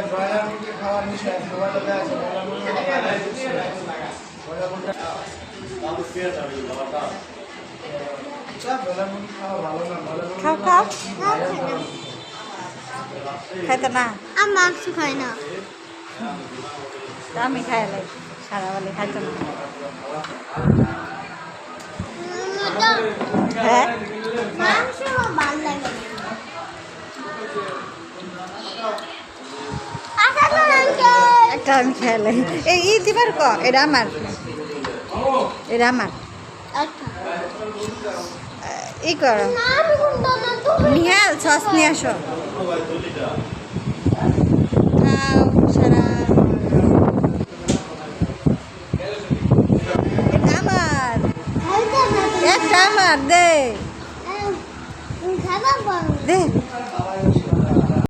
broiler মুরগি খাওয়ার বিষয় মোবাইলটা আছে ব্রয়লার মুরগি খাওয়া ভালো না খাও খাও খাইতো না আমি মাংস খাই না আমি খাইলে সারা বলে খাইতো না হ্যাঁ মাংস ভালো লাগে একটা আমি খাইলে এই দিবার ক এটা আমার ই করো নিহাল সস নিয়ে আসো খাও সারা এটা আমার একটা আমার দে খাবার দে